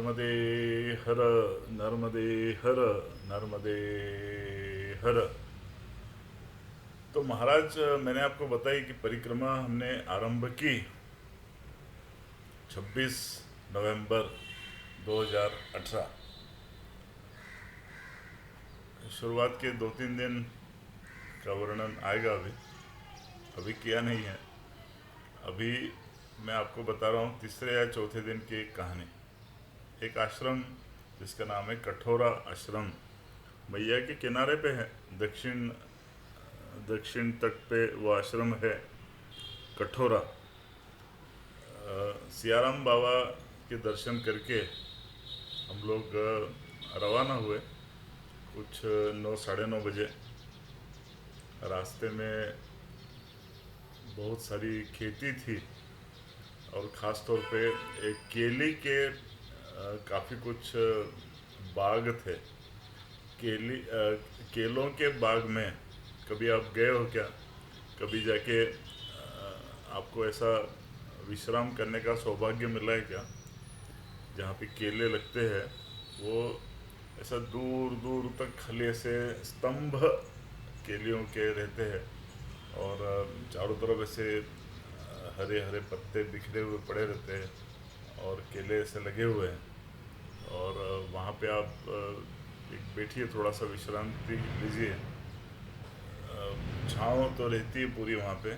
नर्मदे हर नर्मदे हर नर्मदे हर। तो महाराज, मैंने आपको बताई कि परिक्रमा हमने आरंभ की 26 नवंबर 2018। शुरुआत के 2-3 दिन का वर्णन आएगा। अभी किया नहीं है। अभी मैं आपको बता रहा हूँ तीसरे या चौथे दिन की एक कहानी। एक आश्रम जिसका नाम है कठोरा आश्रम, मैया के किनारे पे है। दक्षिण दक्षिण तट पे वो आश्रम है, कठोरा। सियाराम बाबा के दर्शन करके हम लोग रवाना हुए कुछ 9-9:30 बजे। रास्ते में बहुत सारी खेती थी और ख़ास तौर पे एक केली के काफ़ी कुछ बाग थे। केलों के बाग में कभी आप गए हो क्या? कभी जाके आपको ऐसा विश्राम करने का सौभाग्य मिला है क्या? जहाँ पे केले लगते हैं वो ऐसा दूर दूर तक खाली ऐसे स्तंभ केलियों के रहते हैं और चारों तरफ ऐसे हरे हरे पत्ते बिखरे हुए पड़े रहते हैं और केले ऐसे लगे हुए हैं। और वहाँ पे आप एक बैठिए, थोड़ा सा विश्रांति लीजिए। छाँव तो रहती है पूरी वहाँ पे,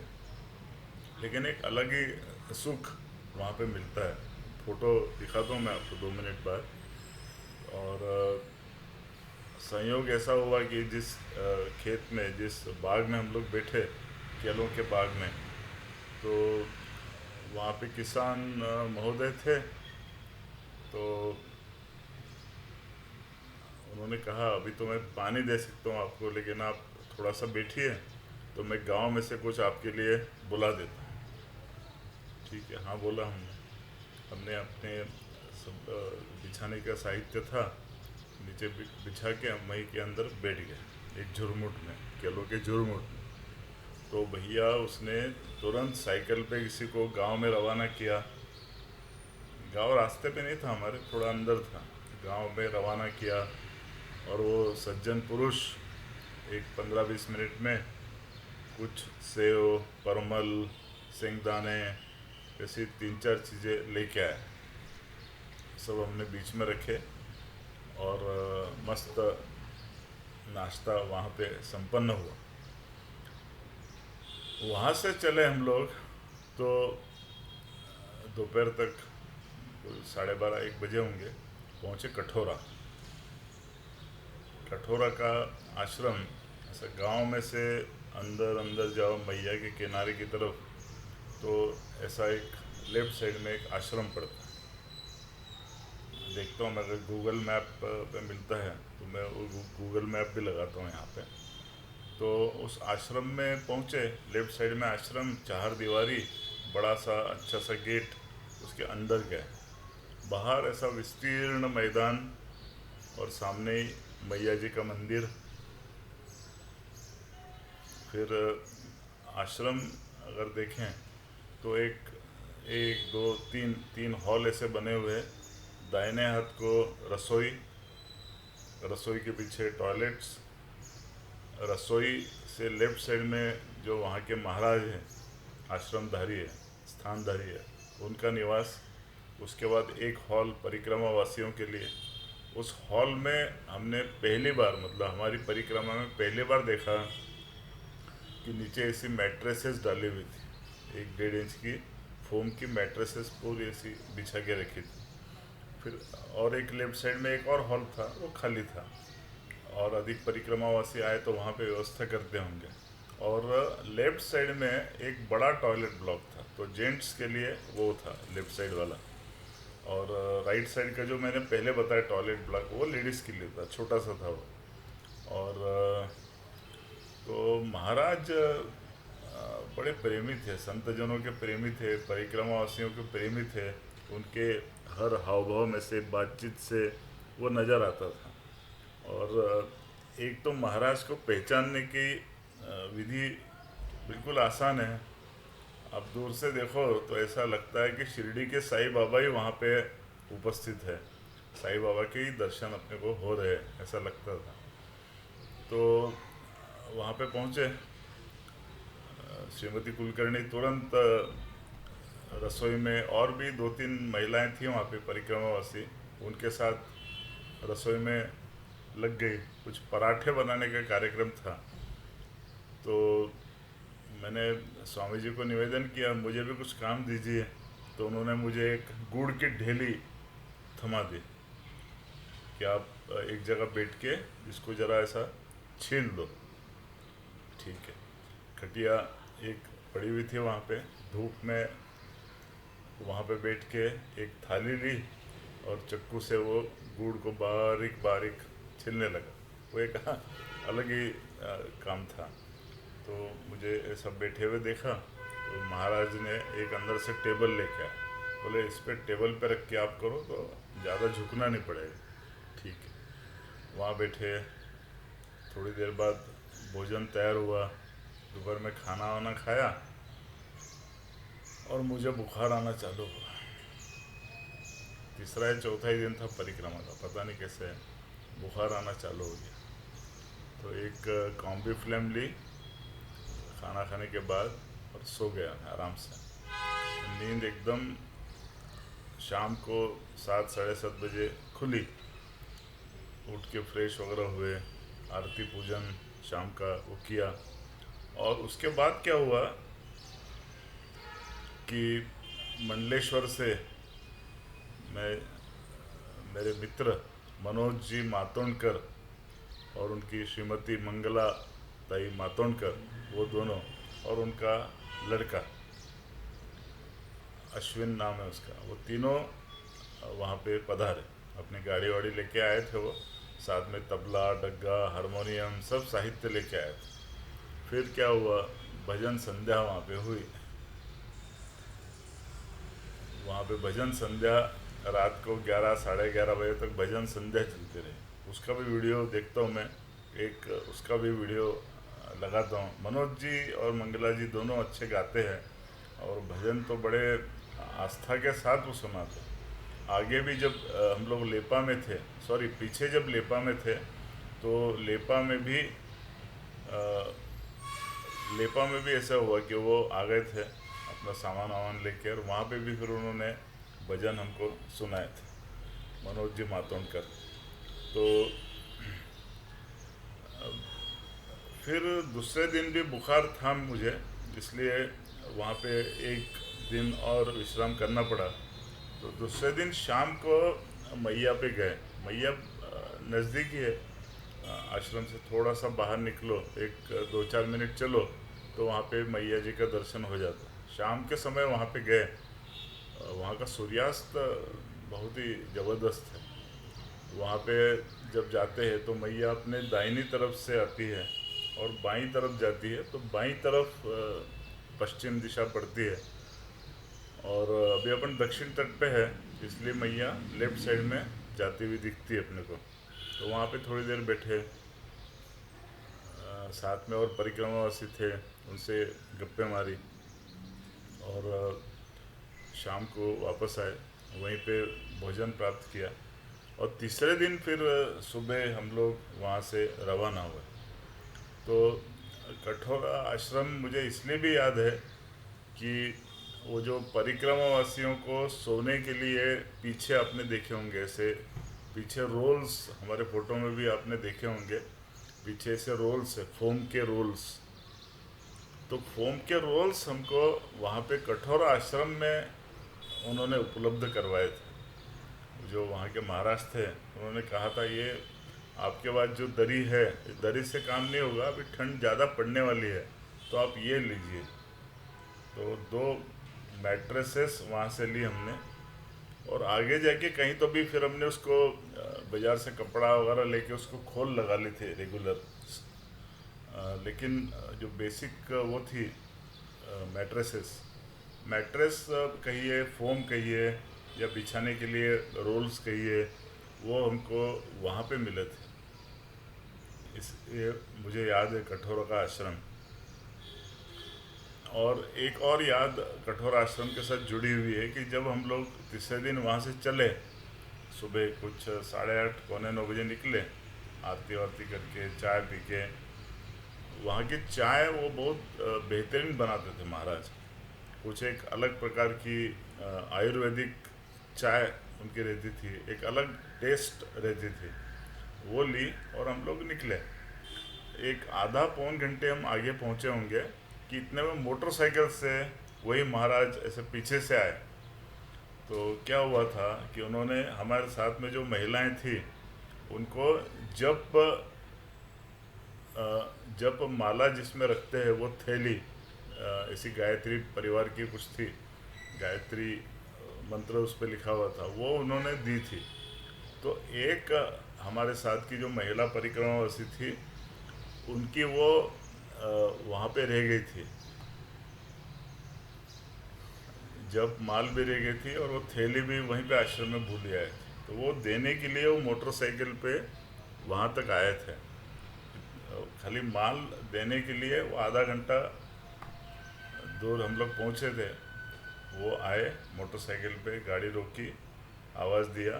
लेकिन एक अलग ही सुख वहाँ पे मिलता है। फ़ोटो दिखाता हूँ मैं आपको 2 मिनट बाद। और संयोग ऐसा हुआ कि जिस खेत में, जिस बाग में हम लोग बैठे, केलों के बाग में, तो वहाँ पे किसान महोदय थे। तो उन्होंने कहा अभी तो मैं पानी दे सकता हूँ आपको, लेकिन आप थोड़ा सा बैठिए तो मैं गांव में से कुछ आपके लिए बुला देता हूँ। ठीक है, हाँ बोला हमने। हमने अपने सब बिछाने का साहित्य था, नीचे बिछा के हम वहीं के अंदर बैठ गए, एक झुरमुट में, केलों के झुरमुट में। तो भैया उसने तुरंत साइकिल पे किसी को गांव में रवाना किया। गांव रास्ते पे नहीं था हमारे, थोड़ा अंदर था। गांव में रवाना किया और वो सज्जन पुरुष एक 15-20 मिनट में कुछ सेव, परमल, सिंगदाने, ऐसी 3-4 चीज़ें लेके आए। सब हमने बीच में रखे और मस्त नाश्ता वहाँ पे संपन्न हुआ। वहाँ से चले हम लोग तो दोपहर तक 12:30-1 बजे होंगे, पहुँचे कठोरा। कठोरा का आश्रम ऐसा गांव में से अंदर अंदर जाओ मैया के किनारे की तरफ, तो ऐसा एक लेफ्ट साइड में एक आश्रम पड़ता है। देखता हूँ मैं, अगर गूगल मैप पे मिलता है तो मैं वो गूगल मैप भी लगाता हूँ यहाँ पे। तो उस आश्रम में पहुँचे, लेफ्ट साइड में आश्रम, 4 दीवारी, बड़ा सा अच्छा सा गेट, उसके अंदर गए। बाहर ऐसा विस्तीर्ण मैदान और सामने ही मैया जी का मंदिर। फिर आश्रम अगर देखें तो एक एक दो तीन तीन हॉल ऐसे बने हुए हैं। दाहिने हाथ को रसोई, रसोई के पीछे टॉयलेट्स, रसोई से लेफ्ट साइड में जो वहाँ के महाराज हैं, आश्रमधारी है, स्थानधारी है, उनका निवास। उसके बाद एक हॉल परिक्रमा वासियों के लिए। उस हॉल में हमने पहली बार, मतलब हमारी परिक्रमा में पहली बार देखा कि नीचे ऐसी मैट्रेसेस डाली हुई थी, 1-1.5 इंच की फोम की मैट्रेसेस पूरी ऐसी बिछा के रखी थी। फिर और एक लेफ्ट साइड में एक और हॉल था, वो खाली था, और अधिक परिक्रमावासी आए तो वहाँ पे व्यवस्था करते होंगे। और लेफ्ट साइड में एक बड़ा टॉयलेट ब्लॉक था, तो जेंट्स के लिए वो था लेफ्ट साइड वाला। और राइट साइड का जो मैंने पहले बताया टॉयलेट ब्लॉक, वो लेडीज़ के लिए था, छोटा सा था वो। और तो महाराज बड़े प्रेमी थे, संतजनों के प्रेमी थे, परिक्रमावासियों के प्रेमी थे। उनके हर हाव भाव में से, बातचीत से वो नज़र आता था। और एक तो महाराज को पहचानने की विधि बिल्कुल आसान है। आप दूर से देखो तो ऐसा लगता है कि शिरडी के साईं बाबा ही वहाँ पे उपस्थित है। साईं बाबा के ही दर्शन अपने को हो रहे ऐसा लगता था। तो वहाँ पे पहुँचे, श्रीमती कुलकर्णी तुरंत रसोई में, और भी 2-3 महिलाएं थी वहाँ पे परिक्रमावासी, उनके साथ रसोई में लग गई। कुछ पराठे बनाने का कार्यक्रम था। तो मैंने स्वामी जी को निवेदन किया मुझे भी कुछ काम दीजिए। तो उन्होंने मुझे एक गुड़ की ढेली थमा दी कि आप एक जगह बैठ के इसको ज़रा ऐसा छील दो। ठीक है। खटिया एक पड़ी हुई थी वहाँ पे धूप में, वहाँ पे बैठ के एक थाली ली और चक्कू से वो गुड़ को बारीक बारीक छीलने लगा। वो एक अलग ही काम था। तो मुझे सब बैठे हुए देखा तो महाराज ने एक अंदर से टेबल लेके आया, बोले इस पे टेबल पे रख के आप करो तो ज़्यादा झुकना नहीं पड़ेगा। ठीक है। वहाँ बैठे, थोड़ी देर बाद भोजन तैयार हुआ, दोपहर में खाना वाना खाया और मुझे बुखार आना चालू हुआ। तीसरा या चौथा ही दिन था परिक्रमा का, पता नहीं कैसे बुखार आना चालू हो गया। तो एक कॉम्बी फ्लेम ली खाना खाने के बाद और सो गया आराम से। नींद एकदम शाम को 7-7:30 बजे खुली। उठ के फ्रेश वगैरह हुए, आरती पूजन शाम का वो किया। और उसके बाद क्या हुआ कि मंडलेश्वर से मैं, मेरे मित्र मनोज जी मातोंडकर और उनकी श्रीमती मंगला ताई मातोंडकर, वो दोनों, और उनका लड़का अश्विन नाम है उसका, वो तीनों वहाँ पे पधारे। अपनी गाड़ी वाड़ी लेके आए थे वो, साथ में तबला डग्गा हारमोनियम सब साहित्य लेके आए थे। फिर क्या हुआ, भजन संध्या वहाँ पे हुई। वहाँ पे भजन संध्या रात को 11-11:30 बजे तक भजन संध्या चलती रही। उसका भी वीडियो देखता हूँ मैं, एक उसका भी वीडियो लगाता हूँ। मनोज जी और मंगला जी दोनों अच्छे गाते हैं और भजन तो बड़े आस्था के साथ वो सुनाते। आगे भी जब हम लोग लेपा में थे, सॉरी पीछे जब लेपा में थे, तो लेपा में भी ऐसा हुआ कि वो आ गए थे अपना सामान वामान लेके, और वहाँ पे भी फिर उन्होंने भजन हमको सुनाए थे, मनोज जी मातोंडकर। तो फिर दूसरे दिन भी बुखार था मुझे, इसलिए वहाँ पे एक दिन और विश्राम करना पड़ा। तो दूसरे दिन शाम को मैया पे गए। मैया नज़दीक ही है, आश्रम से थोड़ा सा बाहर निकलो, एक 2-4 मिनट चलो तो वहाँ पे मैया जी का दर्शन हो जाता। शाम के समय वहाँ पे गए। वहाँ का सूर्यास्त बहुत ही ज़बरदस्त है। वहाँ पे जब जाते हैं तो मैया अपने दाहिनी तरफ से आती है और बाईं तरफ जाती है, तो बाईं तरफ पश्चिम दिशा पड़ती है। और अभी अपन दक्षिण तट पे है, इसलिए मैया लेफ्ट साइड में जाती हुई दिखती है अपने को। तो वहाँ पे थोड़ी देर बैठे, साथ में और परिक्रमावासी थे, उनसे गप्पे मारी और शाम को वापस आए, वहीं पे भोजन प्राप्त किया। और तीसरे दिन फिर सुबह हम लोग वहाँ से रवाना हुए। तो कठोरा आश्रम मुझे इसलिए भी याद है कि वो जो परिक्रमावासियों को सोने के लिए पीछे आपने देखे होंगे, ऐसे पीछे रोल्स, हमारे फोटो में भी आपने देखे होंगे, पीछे से रोल्स है, फोम के रोल्स। तो फोम के रोल्स हमको वहाँ पे कठोरा आश्रम में उन्होंने उपलब्ध करवाए थे। जो वहाँ के महाराज थे उन्होंने कहा था ये आपके पास जो दरी है, दरी से काम नहीं होगा, अभी ठंड ज़्यादा पड़ने वाली है, तो आप ये लीजिए। तो 2 मैट्रेसेस वहाँ से ली हमने, और आगे जाके कहीं तो भी फिर हमने उसको बाज़ार से कपड़ा वगैरह लेके उसको खोल लगा ली थी रेगुलर। लेकिन जो बेसिक वो थी मैट्रेस कहिए, फोम कहिए, या बिछाने के लिए रोल्स कहिए, वो हमको वहाँ पे मिले थे। ये मुझे याद है कठोरा का आश्रम। और एक और याद कठोरा आश्रम के साथ जुड़ी हुई है कि जब हम लोग तीसरे दिन वहाँ से चले सुबह कुछ 8:30 पौने 9 बजे निकले, आरती वारती करके चाय पी के। वहाँ की चाय वो बहुत बेहतरीन बनाते थे महाराज। कुछ एक अलग प्रकार की आयुर्वेदिक चाय उनकी रहती थी, एक अलग टेस्ट रहती थी। वो ली और हम लोग निकले। एक आधा पौन घंटे हम आगे पहुँचे होंगे कि इतने में मोटरसाइकिल से वही महाराज ऐसे पीछे से आए। तो क्या हुआ था कि उन्होंने हमारे साथ में जो महिलाएं थी उनको जब माला जिसमें रखते हैं वो थैली, ऐसी गायत्री परिवार की कुछ थी, गायत्री मंत्र उस पर लिखा हुआ था, वो उन्होंने दी थी। तो एक हमारे साथ की जो महिला परिक्रमावासी थी उनकी वो वहाँ पे रह गई थी, जब माल भी रह गई थी और वो थैली भी वहीं पे आश्रम में भूल आए थे। तो वो देने के लिए वो मोटरसाइकिल पे वहाँ तक आए थे। खाली माल देने के लिए वो आधा घंटा दूर हम लोग पहुँचे थे। वो आए मोटरसाइकिल पे, गाड़ी रोकी, आवाज़ दिया,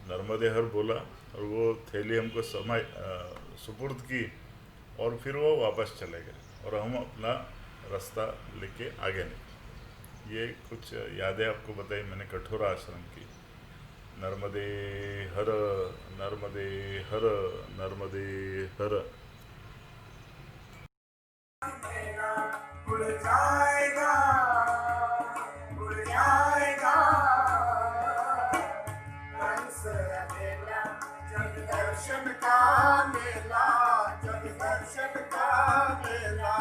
नर्मदे हर बोला और वो थैली हमको सुपुर्द की और फिर वो वापस चले गए और हम अपना रास्ता लेके आगे निकले। ये कुछ यादें आपको बताई मैंने कठोरा आश्रम की। नर्मदे हर, नर्मदे हर, नर्मदे हर। उड़ जाएगा, उड़ जाएगा हंस अकेला, जग दर्शन का मेला, जग दर्शन का मेला।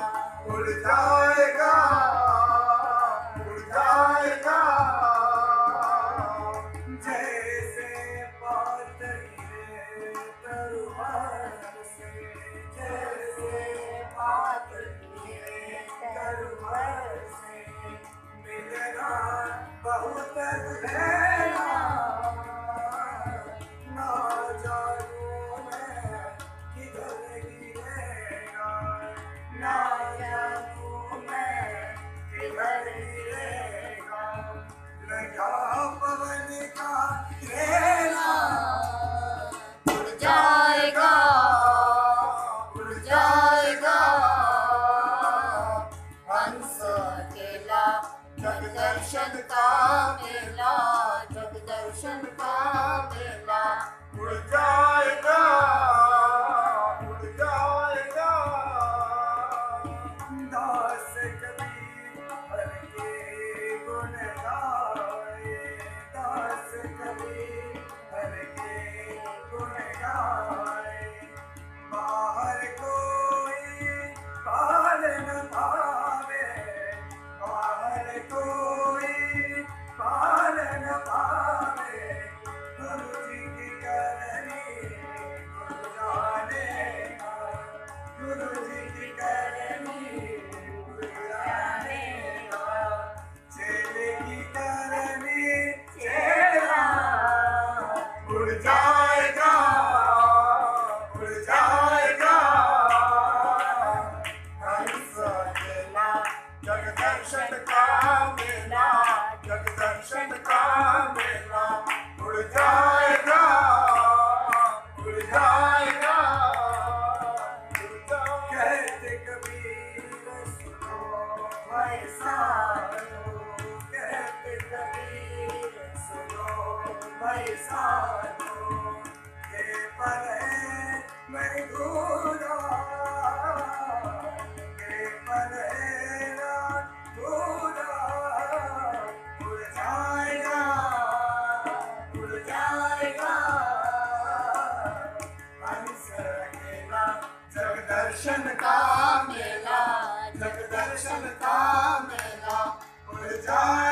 उड़ जाएगा, उड़ जाएगा जैसे बात हीरे तलवार से, जैसे बात से मिलना बहुत गहरा, ना जानू मैं किधर गिरेगा, ना जानू मैं किधर गिरेगा। लगा पवन का खेला, उड़ जाएगा, उड़ जाएगा हंस अकेला, जग दर्शन का मेला, जग दर्शन का मेला। उड़ जाएगा, उड़ जाएगा दास कबीर हर के गुण गाए, दास कबीर हर के गुण गाए। बाहर कोई पार न पावे, बाहर कोई पार न पावे, गुरु जी की करनी गुरु जानेगा, गुरु जी की करनी गुरु जानेगा। चेले की करनी चेला, उड़ जाएगा, उड़ जाएगा हंस अकेला, जग दर्शन का मेला, जग दर्शन का मेला। उड़ जाएगा, उड़ जाएगा, उड़ जाएगा। कहते कबीर सुनो भाई साधो, कहते कबीर सुनो भाई साधो, ये पर है मैं घूरा, ये पर है ना घूरा। उड़ जाएगा, उड़ जाएगा हंस अकेला, जग दर्शन का मेला, जग दर्शन का मेला। उड़ जाएगा।